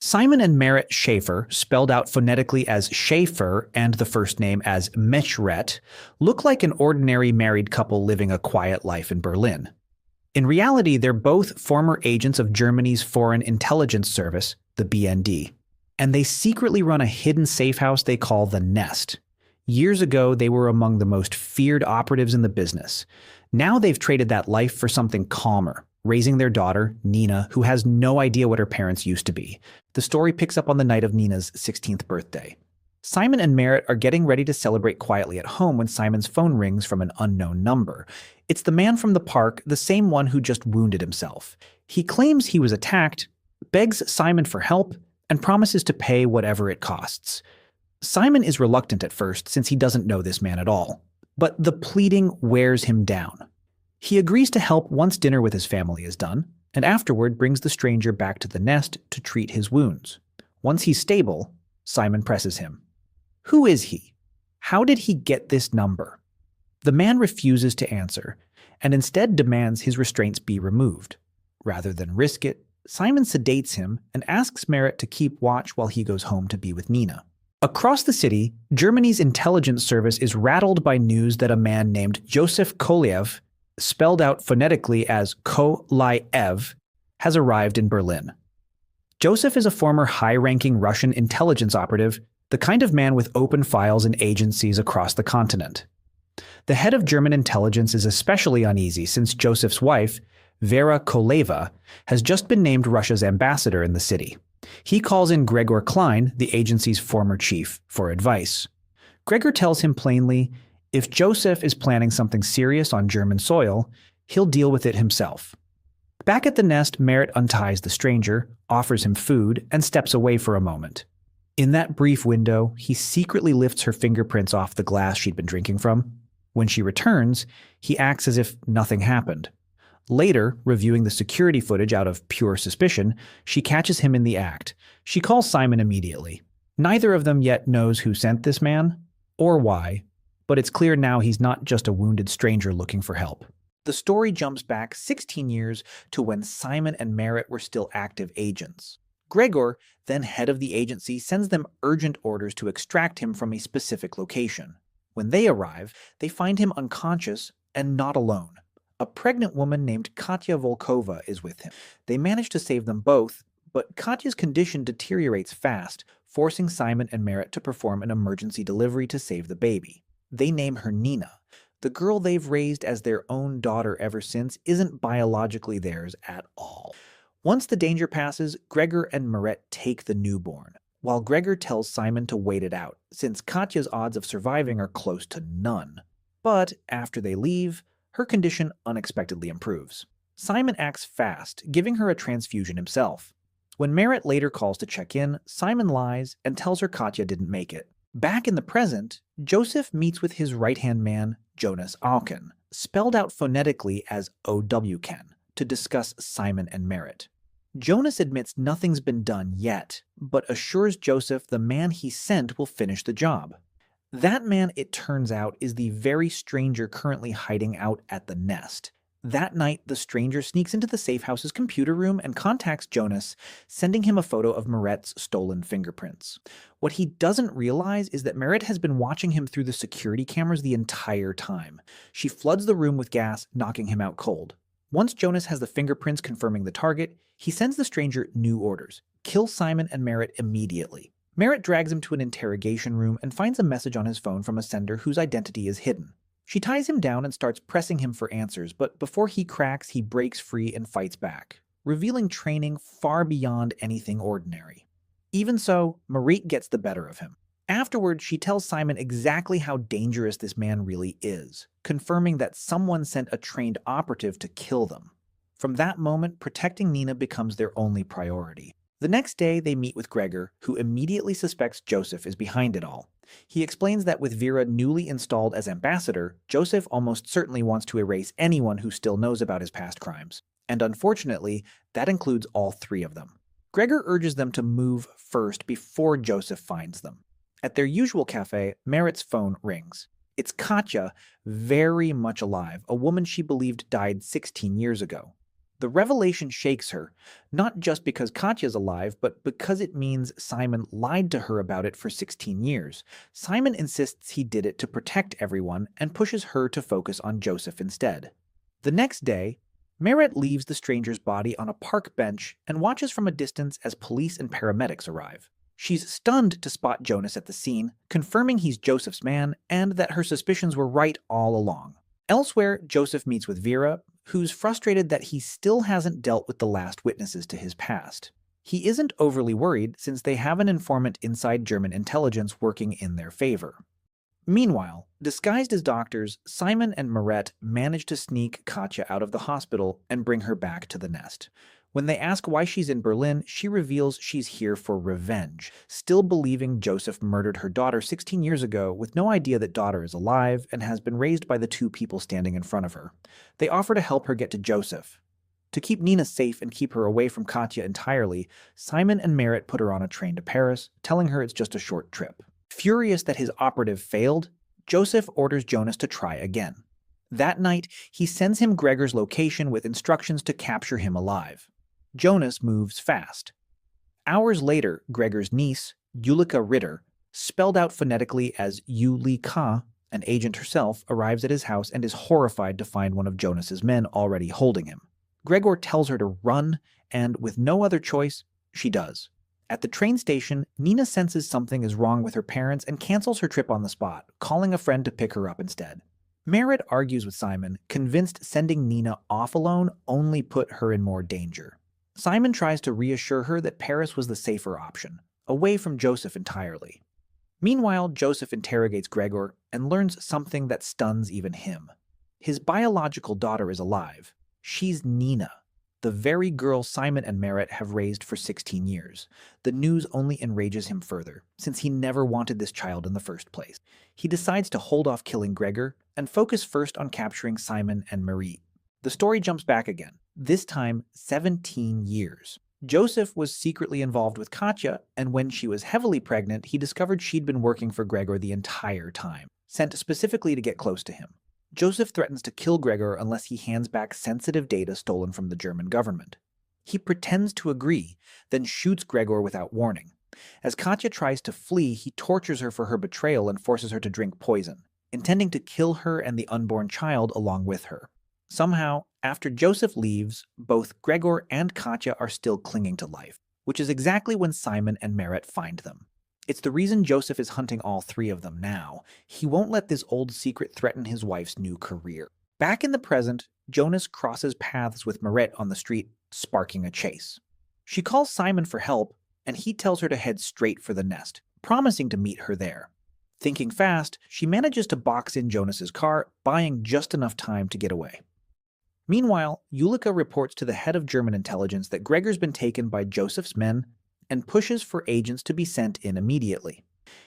Simon and Meret Schäfer, spelled out phonetically as Schäfer and the first name as Meret, look like an ordinary married couple living a quiet life in Berlin. In reality, they're both former agents of Germany's Foreign Intelligence Service, the BND, and they secretly run a hidden safe house they call the Nest. Years ago, they were among the most feared operatives in the business. Now they've traded that life for something calmer, raising their daughter, Nina, who has no idea what her parents used to be. The story picks up on the night of Nina's 16th birthday. Simon and Meret are getting ready to celebrate quietly at home when Simon's phone rings from an unknown number. It's the man from the park, the same one who just wounded himself. He claims he was attacked, begs Simon for help, and promises to pay whatever it costs. Simon is reluctant at first since he doesn't know this man at all, but the pleading wears him down. He agrees to help once dinner with his family is done, and afterward brings the stranger back to the Nest to treat his wounds. Once he's stable, Simon presses him. Who is he? How did he get this number? The man refuses to answer, and instead demands his restraints be removed. Rather than risk it, Simon sedates him and asks Meret to keep watch while he goes home to be with Nina. Across the city, Germany's intelligence service is rattled by news that a man named Joseph Koliev, spelled out phonetically as Koliev, has arrived in Berlin. Joseph is a former high-ranking Russian intelligence operative, the kind of man with open files in agencies across the continent. The head of German intelligence is especially uneasy since Joseph's wife, Vera Koleva, has just been named Russia's ambassador in the city. He calls in Gregor Klein, the agency's former chief, for advice. Gregor tells him plainly, if Joseph is planning something serious on German soil, he'll deal with it himself. Back at the Nest, Meret unties the stranger, offers him food, and steps away for a moment. In that brief window, he secretly lifts her fingerprints off the glass she'd been drinking from. When she returns, he acts as if nothing happened. Later, reviewing the security footage out of pure suspicion, she catches him in the act. She calls Simon immediately. Neither of them yet knows who sent this man, or why, but it's clear now he's not just a wounded stranger looking for help. The story jumps back 16 years to when Simon and Meret were still active agents. Gregor, then head of the agency, sends them urgent orders to extract him from a specific location. When they arrive, they find him unconscious and not alone. A pregnant woman named Katya Volkova is with him. They manage to save them both, but Katya's condition deteriorates fast, forcing Simon and Meret to perform an emergency delivery to save the baby. They name her Nina. The girl they've raised as their own daughter ever since isn't biologically theirs at all. Once the danger passes, Gregor and Meret take the newborn, while Gregor tells Simon to wait it out, since Katya's odds of surviving are close to none. But after they leave, her condition unexpectedly improves. Simon acts fast, giving her a transfusion himself. When Meret later calls to check in, Simon lies and tells her Katya didn't make it. Back in the present, Joseph meets with his right-hand man, Jonas Auken, spelled out phonetically as Owken, to discuss Simon and Meret. Jonas admits nothing's been done yet, but assures Joseph the man he sent will finish the job. That man, it turns out, is the very stranger currently hiding out at the Nest. That night, the stranger sneaks into the safe house's computer room and contacts Jonas, sending him a photo of Meret's stolen fingerprints. What he doesn't realize is that Meret has been watching him through the security cameras the entire time. She floods the room with gas, knocking him out cold. Once Jonas has the fingerprints confirming the target, he sends the stranger new orders. Kill Simon and Meret immediately. Meret drags him to an interrogation room and finds a message on his phone from a sender whose identity is hidden. She ties him down and starts pressing him for answers, but before he cracks, he breaks free and fights back, revealing training far beyond anything ordinary. Even so, Meret gets the better of him. Afterward, she tells Simon exactly how dangerous this man really is, confirming that someone sent a trained operative to kill them. From that moment, protecting Nina becomes their only priority. The next day, they meet with Gregor, who immediately suspects Joseph is behind it all. He explains that with Vera newly installed as ambassador, Joseph almost certainly wants to erase anyone who still knows about his past crimes. And unfortunately, that includes all three of them. Gregor urges them to move first before Joseph finds them. At their usual cafe, Meret's phone rings. It's Katya, very much alive, a woman she believed died 16 years ago. The revelation shakes her, not just because Katya's alive, but because it means Simon lied to her about it for 16 years. Simon insists he did it to protect everyone and pushes her to focus on Joseph instead. The next day, Meret leaves the stranger's body on a park bench and watches from a distance as police and paramedics arrive. She's stunned to spot Jonas at the scene, confirming he's Joseph's man and that her suspicions were right all along. Elsewhere, Joseph meets with Vera, who's frustrated that he still hasn't dealt with the last witnesses to his past. He isn't overly worried since they have an informant inside German intelligence working in their favor. Meanwhile, disguised as doctors, Simon and Meret manage to sneak Katja out of the hospital and bring her back to the nest. When they ask why she's in Berlin, she reveals she's here for revenge, still believing Joseph murdered her daughter 16 years ago with no idea that daughter is alive and has been raised by the two people standing in front of her. They offer to help her get to Joseph. To keep Nina safe and keep her away from Katja entirely, Simon and Meret put her on a train to Paris, telling her it's just a short trip. Furious that his operative failed, Joseph orders Jonas to try again. That night, he sends him Gregor's location with instructions to capture him alive. Jonas moves fast. Hours later, Gregor's niece, Julika Ritter, spelled out phonetically as Julika, an agent herself, arrives at his house and is horrified to find one of Jonas's men already holding him. Gregor tells her to run, and with no other choice, she does. At the train station, Nina senses something is wrong with her parents and cancels her trip on the spot, calling a friend to pick her up instead. Meret argues with Simon, convinced sending Nina off alone only put her in more danger. Simon tries to reassure her that Paris was the safer option, away from Joseph entirely. Meanwhile, Joseph interrogates Gregor and learns something that stuns even him. His biological daughter is alive. She's Nina, the very girl Simon and Meret have raised for 16 years. The news only enrages him further, since he never wanted this child in the first place. He decides to hold off killing Gregor and focus first on capturing Simon and Marie. The story jumps back again, this time 17 years. Joseph was secretly involved with Katja, and when she was heavily pregnant, he discovered she'd been working for Gregor the entire time, sent specifically to get close to him. Joseph threatens to kill Gregor unless he hands back sensitive data stolen from the German government. He pretends to agree, then shoots Gregor without warning. As Katja tries to flee, he tortures her for her betrayal and forces her to drink poison, intending to kill her and the unborn child along with her. Somehow, after Joseph leaves, both Gregor and Katja are still clinging to life, which is exactly when Simon and Meret find them. It's the reason Joseph is hunting all three of them now. He won't let this old secret threaten his wife's new career. Back in the present, Jonas crosses paths with Meret on the street, sparking a chase. She calls Simon for help, and he tells her to head straight for the nest, promising to meet her there. Thinking fast, she manages to box in Jonas's car, buying just enough time to get away. Meanwhile, Julika reports to the head of German intelligence that Gregor's been taken by Joseph's men and pushes for agents to be sent in immediately.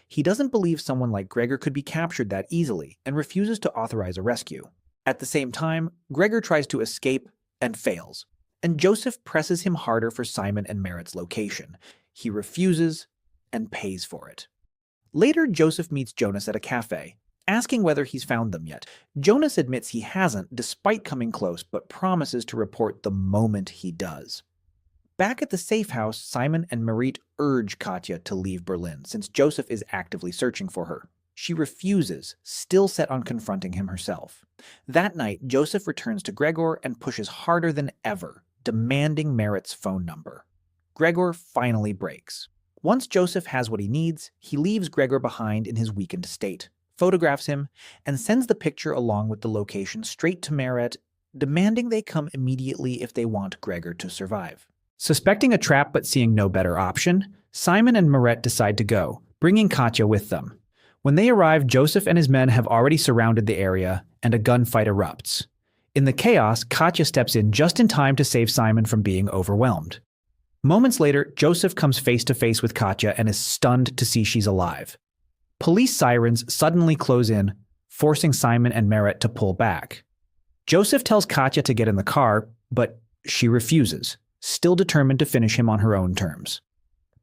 He doesn't believe someone like Gregor could be captured that easily and refuses to authorize a rescue. At the same time, Gregor tries to escape and fails, and Joseph presses him harder for Simon and Meret's location. He refuses and pays for it. Later, Joseph meets Jonas at a cafe, asking whether he's found them yet. Jonas admits he hasn't, despite coming close, but promises to report the moment he does. Back at the safe house, Simon and Meret urge Katja to leave Berlin, since Joseph is actively searching for her. She refuses, still set on confronting him herself. That night, Joseph returns to Gregor and pushes harder than ever, demanding Meret's phone number. Gregor finally breaks. Once Joseph has what he needs, he leaves Gregor behind in his weakened state, photographs him, and sends the picture along with the location straight to Meret, demanding they come immediately if they want Gregor to survive. Suspecting a trap but seeing no better option, Simon and Meret decide to go, bringing Katja with them. When they arrive, Joseph and his men have already surrounded the area, and a gunfight erupts. In the chaos, Katja steps in just in time to save Simon from being overwhelmed. Moments later, Joseph comes face to face with Katja and is stunned to see she's alive. Police sirens suddenly close in, forcing Simon and Meret to pull back. Joseph tells Katja to get in the car, but she refuses, still determined to finish him on her own terms.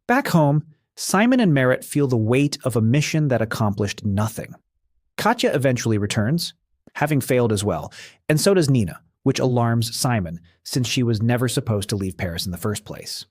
Back home, Simon and Meret feel the weight of a mission that accomplished nothing. Katja eventually returns, having failed as well, and so does Nina, which alarms Simon, since she was never supposed to leave Paris in the first place.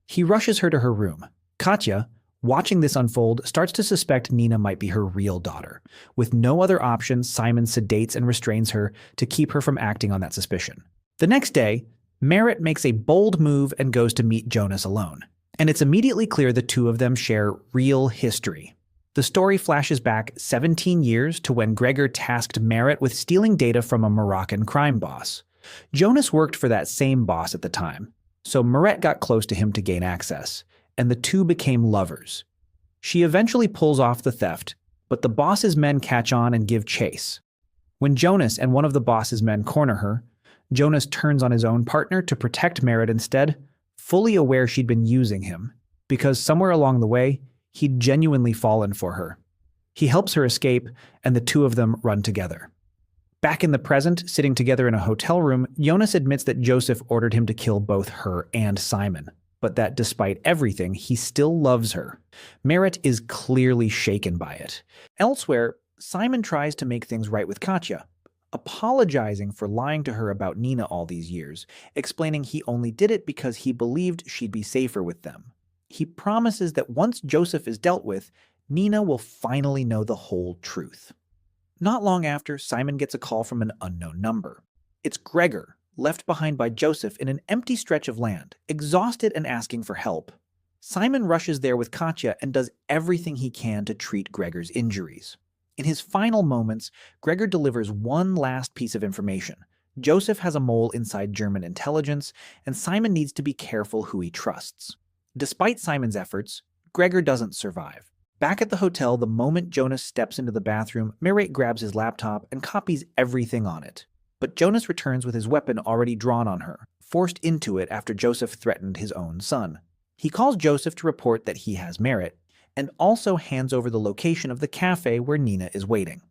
He rushes her to her room. Katya, watching this unfold, starts to suspect Nina might be her real daughter. With no other option, Simon sedates and restrains her to keep her from acting on that suspicion. The next day, Meret makes a bold move and goes to meet Jonas alone. And it's immediately clear the two of them share real history. The story flashes back 17 years to when Gregor tasked Meret with stealing data from a Moroccan crime boss. Jonas worked for that same boss at the time, so Meret got close to him to gain access, and the two became lovers. She eventually pulls off the theft, but the boss's men catch on and give chase. When Jonas and one of the boss's men corner her, Jonas turns on his own partner to protect Meret instead, fully aware she'd been using him, because somewhere along the way, he'd genuinely fallen for her. He helps her escape, and the two of them run together. Back in the present, sitting together in a hotel room, Jonas admits that Joseph ordered him to kill both her and Simon, but that despite everything, he still loves her. Meret is clearly shaken by it. Elsewhere, Simon tries to make things right with Katya, apologizing for lying to her about Nina all these years, explaining he only did it because he believed she'd be safer with them. He promises that once Joseph is dealt with, Nina will finally know the whole truth. Not long after, Simon gets a call from an unknown number. It's Gregor, left behind by Joseph in an empty stretch of land, exhausted and asking for help. Simon rushes there with Katya and does everything he can to treat Gregor's injuries. In his final moments, Gregor delivers one last piece of information. Joseph has a mole inside German intelligence, and Simon needs to be careful who he trusts. Despite Simon's efforts, Gregor doesn't survive. Back at the hotel, the moment Jonas steps into the bathroom, Meret grabs his laptop and copies everything on it. But Jonas returns with his weapon already drawn on her, forced into it after Joseph threatened his own son. He calls Joseph to report that he has Meret, and also hands over the location of the cafe where Nina is waiting.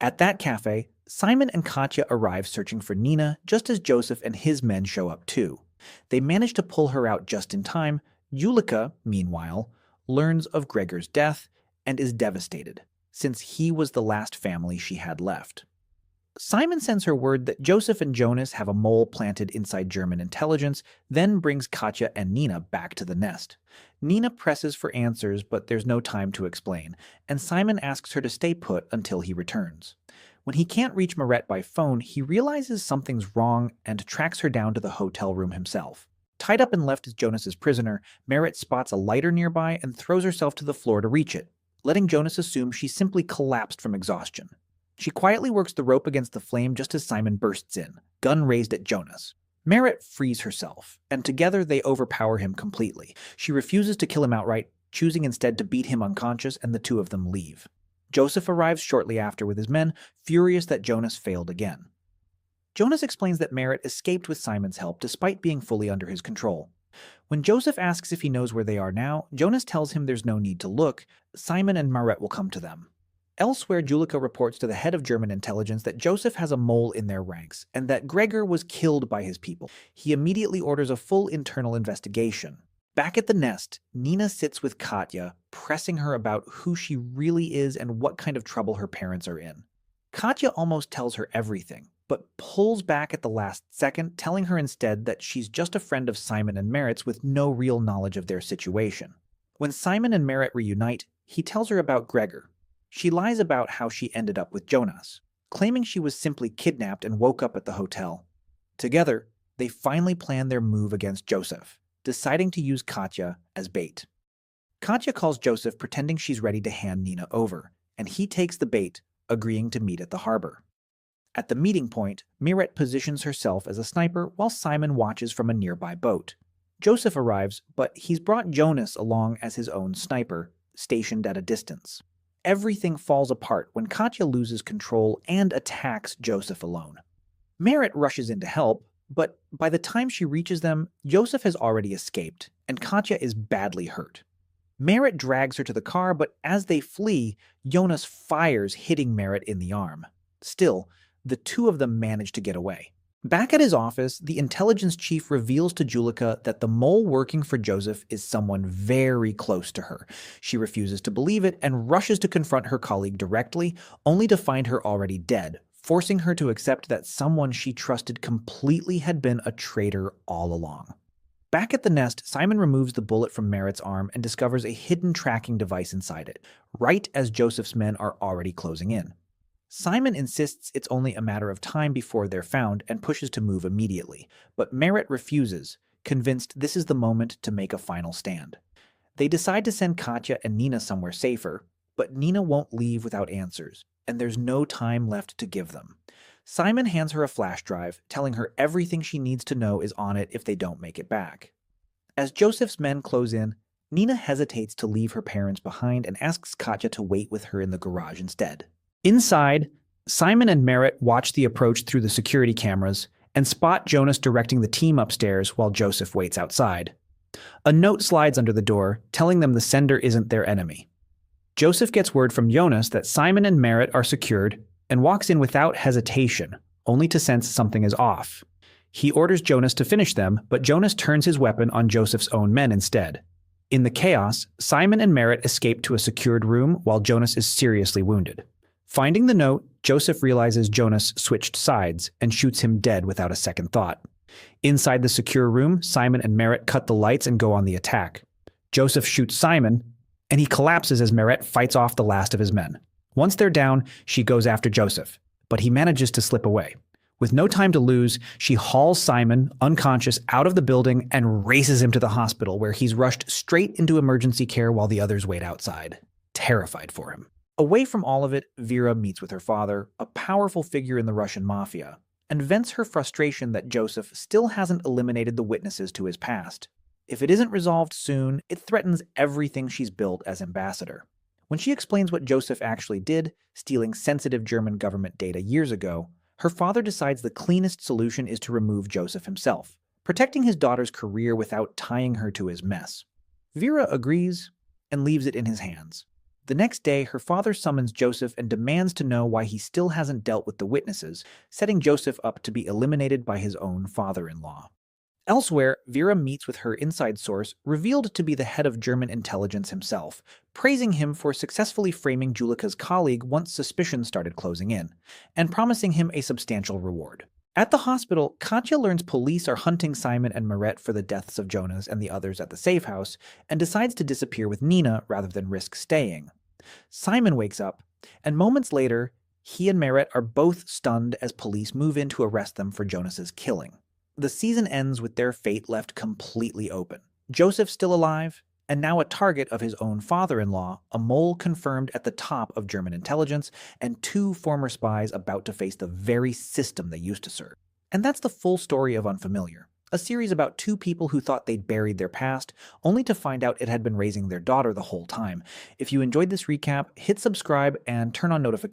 At that cafe, Simon and Katya arrive searching for Nina just as Joseph and his men show up too. They manage to pull her out just in time. Julika, meanwhile, learns of Gregor's death and is devastated, since he was the last family she had left. Simon sends her word that Joseph and Jonas have a mole planted inside German intelligence, then brings Katya and Nina back to the nest. Nina presses for answers, but there's no time to explain, and Simon asks her to stay put until he returns. When he can't reach Meret by phone, he realizes something's wrong and tracks her down to the hotel room himself. Tied up and left as Jonas's prisoner, Meret spots a lighter nearby and throws herself to the floor to reach it, letting Jonas assume she simply collapsed from exhaustion. She quietly works the rope against the flame just as Simon bursts in, gun raised at Jonas. Meret frees herself, and together they overpower him completely. She refuses to kill him outright, choosing instead to beat him unconscious, and the two of them leave. Joseph arrives shortly after with his men, furious that Jonas failed again. Jonas explains that Meret escaped with Simon's help despite being fully under his control. When Joseph asks if he knows where they are now, Jonas tells him there's no need to look. Simon and Meret will come to them. Elsewhere, Julika reports to the head of German intelligence that Joseph has a mole in their ranks, and that Gregor was killed by his people. He immediately orders a full internal investigation. Back at the nest, Nina sits with Katya, pressing her about who she really is and what kind of trouble her parents are in. Katya almost tells her everything, but pulls back at the last second, telling her instead that she's just a friend of Simon and Meret's with no real knowledge of their situation. When Simon and Meret reunite, he tells her about Gregor. She lies about how she ended up with Jonas, claiming she was simply kidnapped and woke up at the hotel. Together, they finally plan their move against Joseph, deciding to use Katya as bait. Katya calls Joseph pretending she's ready to hand Nina over, and he takes the bait, agreeing to meet at the harbor. At the meeting point, Meret positions herself as a sniper while Simon watches from a nearby boat. Joseph arrives, but he's brought Jonas along as his own sniper, stationed at a distance. Everything falls apart when Katya loses control and attacks Joseph alone. Meret rushes in to help, but by the time she reaches them, Joseph has already escaped, and Katya is badly hurt. Meret drags her to the car, but as they flee, Jonas fires, hitting Meret in the arm. Still, the two of them manage to get away. Back at his office, the intelligence chief reveals to Julika that the mole working for Joseph is someone very close to her. She refuses to believe it and rushes to confront her colleague directly, only to find her already dead, forcing her to accept that someone she trusted completely had been a traitor all along. Back at the nest, Simon removes the bullet from Meret's arm and discovers a hidden tracking device inside it, right as Joseph's men are already closing in. Simon insists it's only a matter of time before they're found and pushes to move immediately, but Meret refuses, convinced this is the moment to make a final stand. They decide to send Katya and Nina somewhere safer, but Nina won't leave without answers, and there's no time left to give them. Simon hands her a flash drive, telling her everything she needs to know is on it if they don't make it back. As Joseph's men close in, Nina hesitates to leave her parents behind and asks Katya to wait with her in the garage instead. Inside, Simon and Meret watch the approach through the security cameras and spot Jonas directing the team upstairs while Joseph waits outside. A note slides under the door, telling them the sender isn't their enemy. Joseph gets word from Jonas that Simon and Meret are secured and walks in without hesitation, only to sense something is off. He orders Jonas to finish them, but Jonas turns his weapon on Joseph's own men instead. In the chaos, Simon and Meret escape to a secured room while Jonas is seriously wounded. Finding the note, Joseph realizes Jonas switched sides and shoots him dead without a second thought. Inside the secure room, Simon and Meret cut the lights and go on the attack. Joseph shoots Simon, and he collapses as Meret fights off the last of his men. Once they're down, she goes after Joseph, but he manages to slip away. With no time to lose, she hauls Simon, unconscious, out of the building and races him to the hospital, where he's rushed straight into emergency care while the others wait outside, terrified for him. Away from all of it, Vera meets with her father, a powerful figure in the Russian mafia, and vents her frustration that Joseph still hasn't eliminated the witnesses to his past. If it isn't resolved soon, it threatens everything she's built as ambassador. When she explains what Joseph actually did, stealing sensitive German government data years ago, her father decides the cleanest solution is to remove Joseph himself, protecting his daughter's career without tying her to his mess. Vera agrees and leaves it in his hands. The next day, her father summons Joseph and demands to know why he still hasn't dealt with the witnesses, setting Joseph up to be eliminated by his own father-in-law. Elsewhere, Vera meets with her inside source, revealed to be the head of German intelligence himself, praising him for successfully framing Julika's colleague once suspicion started closing in, and promising him a substantial reward. At the hospital, Katya learns police are hunting Simon and Meret for the deaths of Jonas and the others at the safe house, and decides to disappear with Nina rather than risk staying. Simon wakes up, and moments later, he and Meret are both stunned as police move in to arrest them for Jonas's killing. The season ends with their fate left completely open. Joseph still alive, and now a target of his own father-in-law, a mole confirmed at the top of German intelligence, and two former spies about to face the very system they used to serve. And that's the full story of Unfamiliar, a series about two people who thought they'd buried their past, only to find out it had been raising their daughter the whole time. If you enjoyed this recap, hit subscribe and turn on notifications